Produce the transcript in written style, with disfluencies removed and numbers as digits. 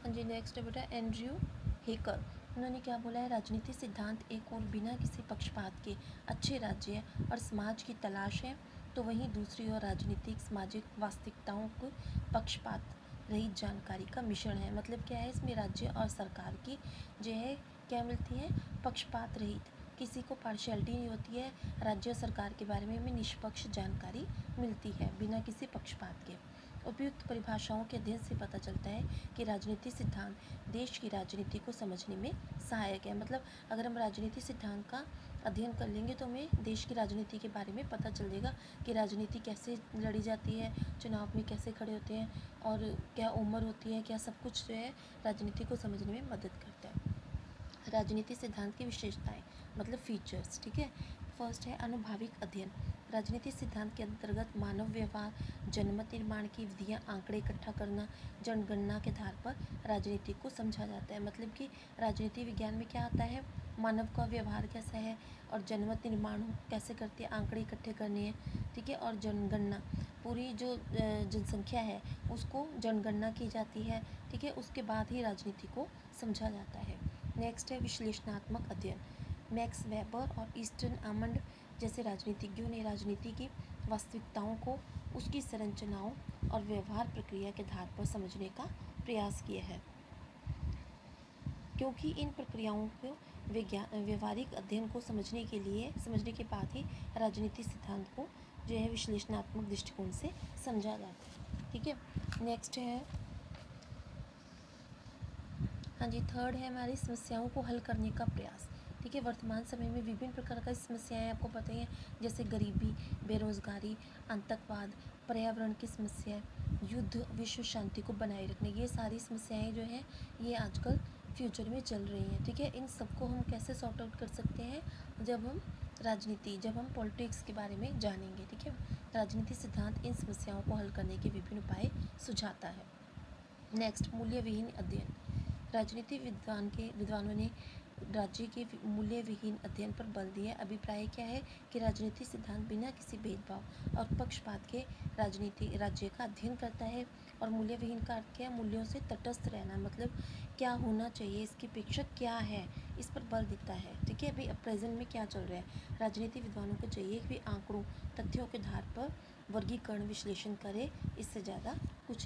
हाँ जी, नेक्स्ट है बेटा एंड्रयू हेकर। उन्होंने क्या बोला है, राजनीति सिद्धांत एक और बिना किसी पक्षपात के अच्छे राज्य और समाज की तलाश है, तो वहीं दूसरी ओर राजनीतिक सामाजिक वास्तविकताओं को पक्षपात रहित जानकारी का मिश्रण है। मतलब क्या है, इसमें राज्य और सरकार की जो है क्या मिलती है, पक्षपात रहित, किसी को पार्शियलिटी नहीं होती है, राज्य और सरकार के बारे में हमें निष्पक्ष जानकारी मिलती है बिना किसी पक्षपात के। उपयुक्त परिभाषाओं के अध्ययन से पता चलता है कि राजनीति सिद्धांत देश की राजनीति को समझने में सहायक है। मतलब अगर हम राजनीति सिद्धांत का अध्ययन कर लेंगे तो हमें देश की राजनीति के बारे में पता चलेगा कि राजनीति कैसे लड़ी जाती है, चुनाव में कैसे खड़े होते हैं और क्या उम्र होती है, क्या सब कुछ जो है राजनीति को समझने में मदद करता है। राजनीति सिद्धांत की विशेषताएं मतलब फीचर्स, ठीक है। फर्स्ट है अनुभाविक अध्ययन। राजनीति सिद्धांत के अंतर्गत मानव व्यवहार, जनमत निर्माण की विधियां, आंकड़े इकट्ठा करना, जनगणना के आधार पर राजनीति को समझा जाता है। मतलब कि राजनीति विज्ञान में क्या आता है, मानव का व्यवहार कैसा है और जनमत निर्माण कैसे करते हैं, आंकड़े इकट्ठे करने हैं, ठीक है। और जनगणना, पूरी जो जनसंख्या है उसको जनगणना की जाती है, ठीक है। उसके बाद ही राजनीति को समझा जाता है। नेक्स्ट है विश्लेषणात्मक अध्ययन। मैक्स वेबर और ईस्टर्न आमंड जैसे राजनीतिज्ञों ने राजनीति की वास्तविकताओं को उसकी संरचनाओं और व्यवहार प्रक्रिया के आधार पर समझने का प्रयास किया है, क्योंकि इन प्रक्रियाओं को व्यवहारिक अध्ययन को समझने के बाद ही राजनीति सिद्धांत को जो है विश्लेषणात्मक दृष्टिकोण से समझा जाता है, ठीक है। नेक्स्ट है, हाँ जी, थर्ड है हमारी समस्याओं को हल करने का प्रयास, ठीक है। वर्तमान समय में विभिन्न प्रकार की समस्याएं आपको पता ही हैं, जैसे गरीबी, बेरोजगारी, आतंकवाद, पर्यावरण की समस्या, युद्ध, विश्व शांति को बनाए रखने, ये सारी समस्याएं जो हैं ये आजकल फ्यूचर में चल रही हैं, ठीक है। इन सबको हम कैसे सॉर्ट आउट कर सकते हैं, जब हम पॉलिटिक्स के बारे में जानेंगे, ठीक है। राजनीति सिद्धांत इन समस्याओं को हल करने के विभिन्न उपाय सुझाता है। नेक्स्ट, मूल्य विहीन अध्ययन। राजनीति विद्वानों ने राज्य के मूल्य विहीन अध्ययन पर बल दिया। अभिप्राय क्या है कि राजनीति सिद्धांत बिना किसी भेदभाव और पक्षपात के राज्य का अध्ययन करता है। और मूल्य विहीन का अर्थ क्या है, मूल्यों से तटस्थ रहना, मतलब क्या होना चाहिए, इसकी अपेक्षा क्या है, इस पर बल देता है, ठीक है। अभी प्रेजेंट में क्या चल रहा है, राजनीति विद्वानों को चाहिए कि आंकड़ों, तथ्यों के आधार पर वर्गीकरण, विश्लेषण करे, इससे ज़्यादा कुछ नहीं।